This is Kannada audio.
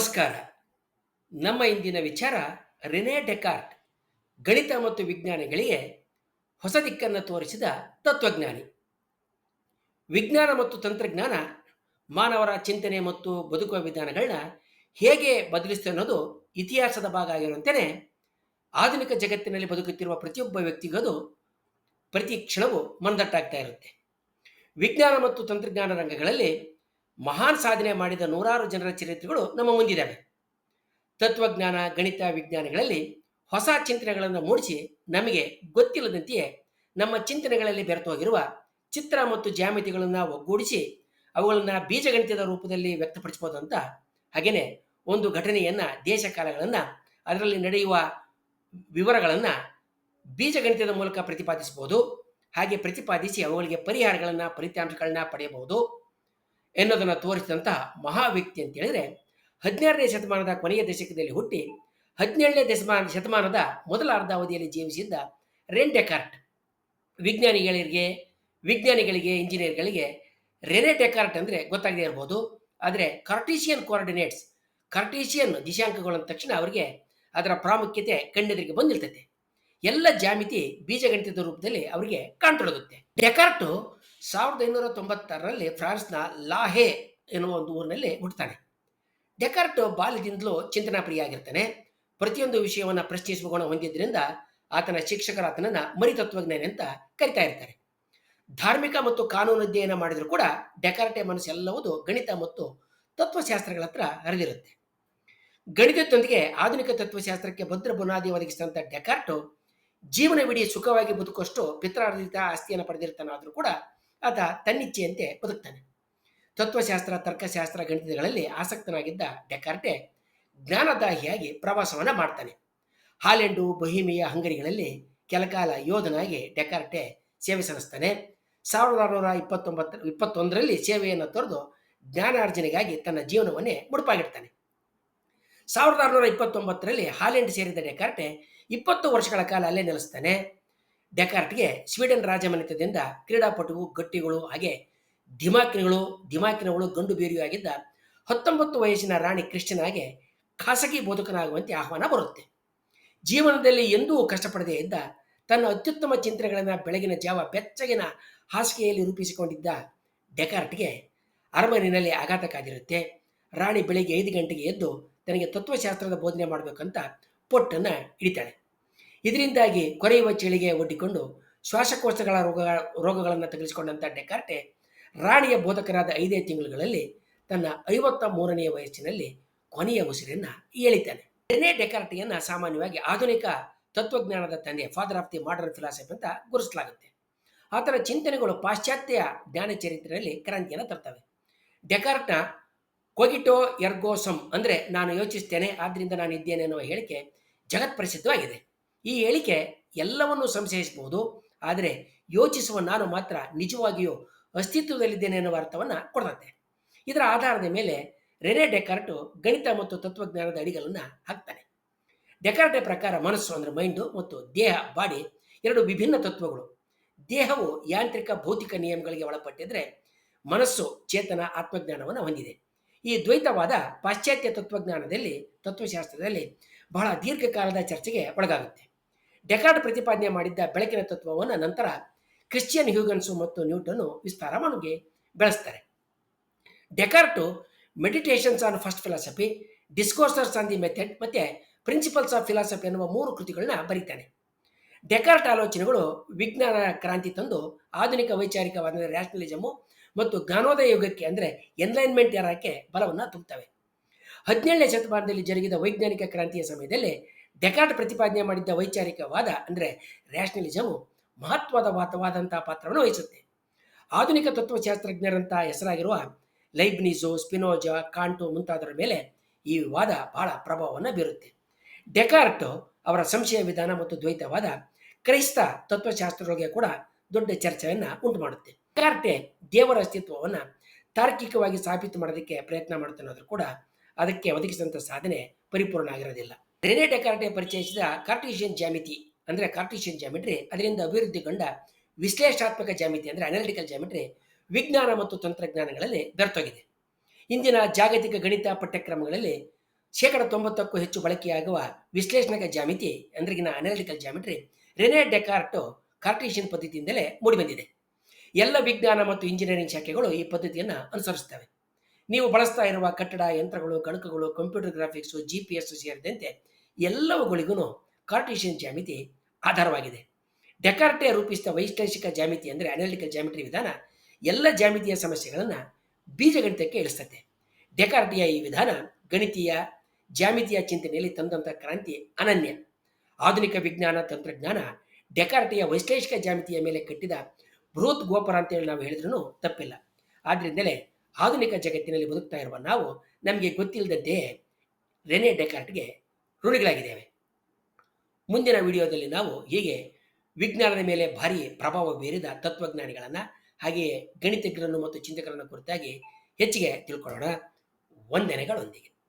ನಮಸ್ಕಾರ. ನಮ್ಮ ಇಂದಿನ ವಿಚಾರ ರೆನೆ ಡೆಕಾರ್ಟ್, ಗಣಿತ ಮತ್ತು ವಿಜ್ಞಾನಿಗಳಿಗೆ ಹೊಸ ದಿಕ್ಕನ್ನು ತೋರಿಸಿದ ತತ್ವಜ್ಞಾನಿ. ವಿಜ್ಞಾನ ಮತ್ತು ತಂತ್ರಜ್ಞಾನ ಮಾನವರ ಚಿಂತನೆ ಮತ್ತು ಬದುಕುವ ವಿಧಾನಗಳನ್ನ ಹೇಗೆ ಬದಲಿಸುತ್ತೆ ಅನ್ನೋದು ಇತಿಹಾಸದ ಭಾಗ ಆಗಿರುವಂತೆಯೇ ಆಧುನಿಕ ಜಗತ್ತಿನಲ್ಲಿ ಬದುಕುತ್ತಿರುವ ಪ್ರತಿಯೊಬ್ಬ ವ್ಯಕ್ತಿಗದು ಪ್ರತಿ ಕ್ಷಣವೂ ಮಂದಟ್ಟಾಗ್ತಾ ಇರುತ್ತೆ. ವಿಜ್ಞಾನ ಮತ್ತು ತಂತ್ರಜ್ಞಾನ ರಂಗಗಳಲ್ಲಿ ಮಹಾನ್ ಸಾಧನೆ ಮಾಡಿದ ನೂರಾರು ಜನರ ಚರಿತ್ರೆಗಳು ನಮ್ಮ ಮುಂದಿದ್ದಾವೆ. ತತ್ವಜ್ಞಾನ, ಗಣಿತ, ವಿಜ್ಞಾನಗಳಲ್ಲಿ ಹೊಸ ಚಿಂತನೆಗಳನ್ನು ಮೂಡಿಸಿ ನಮಗೆ ಗೊತ್ತಿಲ್ಲದಂತೆಯೇ ನಮ್ಮ ಚಿಂತನೆಗಳಲ್ಲಿ ಬೆರೆತೋಗಿರುವ ಚಿತ್ರ ಮತ್ತು ಜ್ಯಾಮಿತಿಗಳನ್ನು ಒಗ್ಗೂಡಿಸಿ ಅವುಗಳನ್ನು ಬೀಜಗಣಿತದ ರೂಪದಲ್ಲಿ ವ್ಯಕ್ತಪಡಿಸಬಹುದು ಅಂತ. ಹಾಗೆಯೇ ಒಂದು ಘಟನೆಯನ್ನು, ದೇಶ ಕಾಲಗಳನ್ನು, ಅದರಲ್ಲಿ ನಡೆಯುವ ವಿವರಗಳನ್ನು ಬೀಜಗಣಿತದ ಮೂಲಕ ಪ್ರತಿಪಾದಿಸಬಹುದು. ಹಾಗೆ ಪ್ರತಿಪಾದಿಸಿ ಅವುಗಳಿಗೆ ಪರಿಹಾರಗಳನ್ನು, ಫಲಿತಾಂಶಗಳನ್ನ ಪಡೆಯಬಹುದು ಎನ್ನುವುದನ್ನು ತೋರಿಸಿದಂತಹ ಮಹಾ ವ್ಯಕ್ತಿ ಅಂತ ಹೇಳಿದ್ರೆ 16ನೇ ಶತಮಾನದ ಕೊನೆಯ ದಶಕದಲ್ಲಿ ಹುಟ್ಟಿ 17ನೇ ಶತಮಾನದ ಮೊದಲ ಅರ್ಧಾವಧಿಯಲ್ಲಿ ಜೀವಿಸಿದ್ದ ರೆನೆ ಡೆಕಾರ್ಟ್. ವಿಜ್ಞಾನಿಗಳಿಗೆ, ಇಂಜಿನಿಯರ್ಗಳಿಗೆ ರೆನೆ ಡೆಕಾರ್ಟ್ ಅಂದರೆ ಗೊತ್ತಾಗದೇ ಇರಬಹುದು. ಆದರೆ ಕಾರ್ಟೀಸಿಯನ್ ಕೋಆರ್ಡಿನೇಟ್ಸ್, ಕಾರ್ಟೀಸಿಯನ್ ದಿಶಾಂಕಗಳು ಅಂದ ತಕ್ಷಣ ಅವರಿಗೆ ಅದರ ಪ್ರಾಮುಖ್ಯತೆ ಕಣ್ಣೆದುರಿಗೆ ಬಂದಿರ್ತೈತೆ. ಎಲ್ಲ ಜಾಮಿತಿ ಬೀಜಗಣಿತದ ರೂಪದಲ್ಲಿ ಅವರಿಗೆ ಕಾಣ್ತೊಡಗುತ್ತೆ. ಡೆಕಾರ್ಟ್ 1596ರಲ್ಲಿ ಫ್ರಾನ್ಸ್ನ ಲಾಹೆ ಎನ್ನುವ ಒಂದು ಊರಿನಲ್ಲಿ ಹುಟ್ಟುತ್ತಾನೆ. ಡೆಕಾರ್ಟ್ ಬಾಲ್ಯದಿಂದಲೂ ಚಿಂತನಾ ಪ್ರಿಯಾಗಿರ್ತಾನೆ. ಪ್ರತಿಯೊಂದು ವಿಷಯವನ್ನು ಪ್ರಶ್ನಿಸುವ ಗುಣ ಹೊಂದಿದ್ದರಿಂದ ಆತನ ಶಿಕ್ಷಕರು ಆತನನ್ನು ಮರಿತತ್ವಜ್ಞಾನಿ ಅಂತ ಕರಿತಾ ಇರ್ತಾರೆ. ಧಾರ್ಮಿಕ ಮತ್ತು ಕಾನೂನು ಅಧ್ಯಯನ ಮಾಡಿದರೂ ಕೂಡ ಡೆಕಾರ್ಟೆ ಮನಸ್ಸೆಲ್ಲವುದು ಗಣಿತ ಮತ್ತು ತತ್ವಶಾಸ್ತ್ರಗಳ ಹತ್ರ ಹರಿದಿರುತ್ತೆ. ಗಣಿತದೊಂದಿಗೆ ಆಧುನಿಕ ತತ್ವಶಾಸ್ತ್ರಕ್ಕೆ ಭದ್ರ ಬುನಾದಿ ಒದಗಿಸಿದಂಥ ಡೆಕಾರ್ಟ್ ಜೀವನವಿಡೀ ಸುಖವಾಗಿ ಬದುಕುವಷ್ಟು ಪಿತ್ರಾರ್ಜಿತ ಆಸ್ತಿಯನ್ನು ಪಡೆದಿರ್ತಾನಾದರೂ ಕೂಡ ಆತ ತನ್ನಿಚ್ಛೆಯಂತೆ ಬದುಕ್ತಾನೆ. ತತ್ವಶಾಸ್ತ್ರ, ತರ್ಕಶಾಸ್ತ್ರ, ಗಣಿತಗಳಲ್ಲಿ ಆಸಕ್ತನಾಗಿದ್ದ ಡೆಕಾರ್ಟೆ ಜ್ಞಾನದಾಹಿಯಾಗಿ ಪ್ರವಾಸವನ್ನು ಮಾಡ್ತಾನೆ. ಹಾಲೆಂಡು, ಬೊಹಿಮಿಯಾ, ಹಂಗರಿಗಳಲ್ಲಿ ಕೆಲಕಾಲ ಯೋಧನಾಗಿ ಡೆಕಾರ್ಟೆ ಸೇವೆ ಸಲ್ಲಿಸ್ತಾನೆ. 1621ರಲ್ಲಿ ಸೇವೆಯನ್ನು ತೊರೆದು ಜ್ಞಾನಾರ್ಜನೆಗಾಗಿ ತನ್ನ ಜೀವನವನ್ನೇ ಮುಡುಪಾಗಿಡ್ತಾನೆ. 1629ರಲ್ಲಿ ಹಾಲೆಂಡ್ ಸೇರಿದ ಡೆಕಾರ್ಟೆ 20 ವರ್ಷಗಳ ಕಾಲ ಅಲ್ಲೇ ನೆಲೆಸ್ತಾನೆ. ಡೆಕಾರ್ಟ್ಗೆ ಸ್ವೀಡನ್ ರಾಜಮನೆತದಿಂದ ಕ್ರೀಡಾಪಟುವು, ಗಟ್ಟಿಗಳು, ಹಾಗೆ ದಿಮಾಕಿನಗಳು ಗಂಡು ಬೇರಿಯೂ ಆಗಿದ್ದ 19 ವಯಸ್ಸಿನ ರಾಣಿ ಕ್ರಿಸ್ಟಿನಾಗೆ ಖಾಸಗಿ ಬೋಧಕನಾಗುವಂತೆ ಆಹ್ವಾನ ಬರುತ್ತೆ. ಜೀವನದಲ್ಲಿ ಎಂದೂ ಕಷ್ಟಪಡದೇ ಇದ್ದ ತನ್ನ ಅತ್ಯುತ್ತಮ ಚಿಂತನೆಗಳನ್ನು ಬೆಳಗಿನ ಜಾವ ಬೆಚ್ಚಗಿನ ಹಾಸಿಗೆಯಲ್ಲಿ ರೂಪಿಸಿಕೊಂಡಿದ್ದ ಡೆಕಾರ್ಟ್ಗೆ ಅರಮನೆಯಲ್ಲಿ ಆಘಾತ ಕಾದಿರುತ್ತೆ. ರಾಣಿ ಬೆಳಗ್ಗೆ 5 ಗಂಟೆಗೆ ಎದ್ದು ತನಗೆ ತತ್ವಶಾಸ್ತ್ರದ ಬೋಧನೆ ಮಾಡಬೇಕಂತ ಪೊಟ್ಟನ್ನು ಹಿಡಿತಾಳೆ. ಇದರಿಂದಾಗಿ ಕೊರೆಯುವ ಚಳಿಗೆ ಒಡ್ಡಿಕೊಂಡು ಶ್ವಾಸಕೋಶಗಳ ರೋಗಗಳನ್ನು ತಗುಲಿಸಿಕೊಂಡಂಥ ಡೆಕಾರ್ಟೆ ರಾಣಿಯ ಬೋಧಕರಾದ 5 ತಿಂಗಳುಗಳಲ್ಲಿ ತನ್ನ 53ನೇ ವಯಸ್ಸಿನಲ್ಲಿ ಕೊನೆಯ ಉಸಿರನ್ನು ಎಳಿತಾನೆ. ರೆನೆ ಡೆಕಾರ್ಟ್ಯನ್ನು ಸಾಮಾನ್ಯವಾಗಿ ಆಧುನಿಕ ತತ್ವಜ್ಞಾನದ ತಂದೆ, father of the modern philosophy ಅಂತ ಗುರುತಿಸಲಾಗುತ್ತೆ. ಆತನ ಚಿಂತನೆಗಳು ಪಾಶ್ಚಾತ್ಯ ಜ್ಞಾನ ಚರಿತ್ರೆಯಲ್ಲಿ ಕ್ರಾಂತಿಯನ್ನು ತರ್ತವೆ. ಡೆಕಾರ್ಟ್ನ ಕೊಗಿಟೋ ಎರ್ಗೋ ಸಮ್ ಅಂದರೆ ನಾನು ಯೋಚಿಸ್ತೇನೆ ಆದ್ದರಿಂದ ನಾನು ಇದ್ದೇನೆ ಎನ್ನುವ ಹೇಳಿಕೆ ಜಗತ್ ಪ್ರಸಿದ್ಧವಾಗಿದೆ. ಈ ಹೇಳಿಕೆ ಎಲ್ಲವನ್ನೂ ಸಂಶಯಿಸಬಹುದು, ಆದರೆ ಯೋಚಿಸುವ ನಾನು ಮಾತ್ರ ನಿಜವಾಗಿಯೂ ಅಸ್ತಿತ್ವದಲ್ಲಿದ್ದೇನೆ ಎನ್ನುವ ಅರ್ಥವನ್ನು ಕೊಡುತ್ತೆ. ಇದರ ಆಧಾರದ ಮೇಲೆ ರೆನೆ ಡೆಕಾರ್ಟ್ ಗಣಿತ ಮತ್ತು ತತ್ವಜ್ಞಾನದ ಅಡಿಗಳನ್ನು ಹಾಕ್ತಾನೆ. ಡೆಕಾರ್ಟ್ ಪ್ರಕಾರ ಮನಸ್ಸು ಅಂದರೆ ಮೈಂಡು ಮತ್ತು ದೇಹ, ಬಾಡಿ ಎರಡು ವಿಭಿನ್ನ ತತ್ವಗಳು. ದೇಹವು ಯಾಂತ್ರಿಕ ಭೌತಿಕ ನಿಯಮಗಳಿಗೆ ಒಳಪಟ್ಟಿದ್ರೆ ಮನಸ್ಸು ಚೇತನ ಆತ್ಮಜ್ಞಾನವನ್ನು ಹೊಂದಿದೆ. ಈ ದ್ವೈತವಾದ ಪಾಶ್ಚಾತ್ಯ ತತ್ವಶಾಸ್ತ್ರದಲ್ಲಿ ಬಹಳ ದೀರ್ಘಕಾಲದ ಚರ್ಚೆಗೆ ಒಳಗಾಗುತ್ತೆ. ಡೆಕಾರ್ಟ್ ಪ್ರತಿಪಾದನೆ ಮಾಡಿದ್ದ ಬೆಳಕಿನ ತತ್ವವನ್ನು ನಂತರ ಕ್ರಿಶ್ಚಿಯನ್ ಹ್ಯೂಗನ್ಸು ಮತ್ತು ನ್ಯೂಟನ್ನು ವಿಸ್ತಾರ ಮಾಡಿ ಬೆಳೆಸ್ತಾರೆ. Descartes meditations on first philosophy, discourses on the method ಮತ್ತು ಪ್ರಿನ್ಸಿಪಲ್ಸ್ ಆಫ್ ಫಿಲಾಸಫಿ ಎನ್ನುವ 3 ಕೃತಿಗಳನ್ನ ಬರೀತಾನೆ. ಡೆಕಾರ್ಟ್ ಆಲೋಚನೆಗಳು ವಿಜ್ಞಾನ ಕ್ರಾಂತಿ ತಂದು ಆಧುನಿಕ ವೈಚಾರಿಕವಾದ ರ್ಯಾಷನಲಿಸಮು ಮತ್ತು ಜ್ಞಾನೋದಯ ಯುಗಕ್ಕೆ ಅಂದರೆ ಎನ್ಲೈನ್ಮೆಂಟ್ ಎರಕ್ಕೆ ಬಲವನ್ನು ತುಂಬುತ್ತವೆ. 17ನೇ ಶತಮಾನದಲ್ಲಿ ಜರುಗಿದ ವೈಜ್ಞಾನಿಕ ಕ್ರಾಂತಿಯ ಸಮಯದಲ್ಲಿ ಡೆಕಾರ್ಟ್ ಪ್ರತಿಪಾದನೆ ಮಾಡಿದ್ದ ವೈಚಾರಿಕವಾದ ಅಂದರೆ ರ್ಯಾಷನಲಿಸಮು ಮಹತ್ವವಾದಂತಹ ಪಾತ್ರವನ್ನು ವಹಿಸುತ್ತೆ. ಆಧುನಿಕ ತತ್ವಶಾಸ್ತ್ರಜ್ಞರಂಥ ಹೆಸರಾಗಿರುವ ಲೈಬ್ನಿಝು, ಸ್ಪಿನೋಜಾ, ಕಾಂಟು ಮುಂತಾದವರ ಮೇಲೆ ಈ ವಾದ ಬಹಳ ಪ್ರಭಾವವನ್ನು ಬೀರುತ್ತೆ. ಡೆಕಾರ್ಟ್ ಅವರ ಸಂಶಯ ವಿಧಾನ ಮತ್ತು ದ್ವೈತವಾದ ಕ್ರೈಸ್ತ ತತ್ವಶಾಸ್ತ್ರಗಳಿಗೆ ಕೂಡ ದೊಡ್ಡ ಚರ್ಚೆಯನ್ನು ಉಂಟು ಮಾಡುತ್ತೆ. ಡೆಕಾರ್ಟೆ ದೇವರ ಅಸ್ತಿತ್ವವನ್ನು ತಾರ್ಕಿಕವಾಗಿ ಸಾಬೀತು ಮಾಡೋದಕ್ಕೆ ಪ್ರಯತ್ನ ಮಾಡುತ್ತಾನಾದರೂ ಕೂಡ ಅದಕ್ಕೆ ಒದಗಿಸಿದಂಥ ಸಾಧನೆ ಪರಿಪೂರ್ಣ ಆಗಿರೋದಿಲ್ಲ. ರೆನೆ ಡೆಕಾರ್ಟೆ ಪರಿಚಯಿಸಿದ ಕಾರ್ಟೀಸಿಯನ್ ಜ್ಯಾಮಿತಿ ಅಂದರೆ ಕಾರ್ಟೀಸಿಯನ್ ಜ್ಯಾಮಿಟ್ರಿ, ಅದರಿಂದ ಅಭಿವೃದ್ಧಿಗೊಂಡ ವಿಶ್ಲೇಷಣಾತ್ಮಕ ಜ್ಯಾಮಿತಿ ಅಂದರೆ ಅನಾಲಿಟಿಕಲ್ ಜ್ಯಾಮಿಟ್ರಿ ವಿಜ್ಞಾನ ಮತ್ತು ತಂತ್ರಜ್ಞಾನಗಳಲ್ಲಿ ಬೆರೆತೋಗಿದೆ. ಇಂದಿನ ಜಾಗತಿಕ ಗಣಿತ ಪಠ್ಯಕ್ರಮಗಳಲ್ಲಿ 90%ಕ್ಕೂ ಹೆಚ್ಚು ಬಳಕೆಯಾಗುವ ವಿಶ್ಲೇಷಣಾತ್ಮಕ ಜ್ಯಾಮಿತಿ ಅಂದ್ರಿಗಿನ ಅನಾಲಿಟಿಕಲ್ ಜ್ಯಾಮಿಟ್ರಿ ರೆನೆ ಡೆಕಾರ್ಟ್ ಕಾರ್ಟೀಷಿಯನ್ ಪದ್ಧತಿಯಿಂದಲೇ ಮೂಡಿಬಂದಿದೆ. ಎಲ್ಲ ವಿಜ್ಞಾನ ಮತ್ತು ಇಂಜಿನಿಯರಿಂಗ್ ಶಾಖೆಗಳು ಈ ಪದ್ಧತಿಯನ್ನು ಅನುಸರಿಸುತ್ತವೆ. ನೀವು ಬಳಸ್ತಾ ಇರುವ ಕಟ್ಟಡ, ಯಂತ್ರಗಳು, ಗಣಕಗಳು, ಕಂಪ್ಯೂಟರ್ ಗ್ರಾಫಿಕ್ಸು, GPS ಸೇರಿದಂತೆ ಎಲ್ಲವುಗಳಿಗೂ ಕಾರ್ಟೀಷಿಯನ್ ಜ್ಯಾಮಿತಿ ಆಧಾರವಾಗಿದೆ. ಡೆಕಾರ್ಟೆ ರೂಪಿಸಿದ ವೈಶ್ಲೇಷಿಕ ಜ್ಯಾಮಿತಿ ಅಂದರೆ ಅನಾಲಿಟಿಕಲ್ ಜ್ಯಾಮಿಟ್ರಿ ವಿಧಾನ ಎಲ್ಲ ಜ್ಯಾಮಿತಿಯ ಸಮಸ್ಯೆಗಳನ್ನು ಬೀಜಗಣಿತಕ್ಕೆ ಇಳಿಸ್ತದೆ. ಡೆಕಾರ್ಟಿಯ ಈ ವಿಧಾನ ಗಣಿತೀಯ ಜ್ಯಾಮಿತಿಯ ಚಿಂತನೆಯಲ್ಲಿ ತಂದಂಥ ಕ್ರಾಂತಿ ಅನನ್ಯ. ಆಧುನಿಕ ವಿಜ್ಞಾನ ತಂತ್ರಜ್ಞಾನ ಡೆಕಾರ್ಟಿಯ ವೈಶ್ಲೇಷಿಕ ಜ್ಯಾಮಿತಿಯ ಮೇಲೆ ಕಟ್ಟಿದ ಬೃಹತ್ ಗೋಪುರ ಅಂತೇಳಿ ನಾವು ಹೇಳಿದ್ರೂ ತಪ್ಪಿಲ್ಲ. ಆದ್ದರಿಂದಲೇ ಆಧುನಿಕ ಜಗತ್ತಿನಲ್ಲಿ ಬದುಕ್ತಾ ಇರುವ ನಾವು ನಮಗೆ ಗೊತ್ತಿಲ್ಲದಂತೆಯೇ ರೆನೆ ಡೆಕಾರ್ಟ್ಗೆ ಋಣಿಗಳಾಗಿದ್ದೇವೆ. ಮುಂದಿನ ವಿಡಿಯೋದಲ್ಲಿ ನಾವು ಹೀಗೆ ವಿಜ್ಞಾನದ ಮೇಲೆ ಭಾರಿ ಪ್ರಭಾವ ಬೀರಿದ ತತ್ವಜ್ಞಾನಿಗಳನ್ನು ಹಾಗೆಯೇ ಗಣಿತಜ್ಞರನ್ನು ಮತ್ತು ಚಿಂತಕರನ್ನು ಕುರಿತಾಗಿ ಹೆಚ್ಚಿಗೆ ತಿಳ್ಕೊಳ್ಳೋಣ. ವಂದನೆಗಳೊಂದಿಗೆ.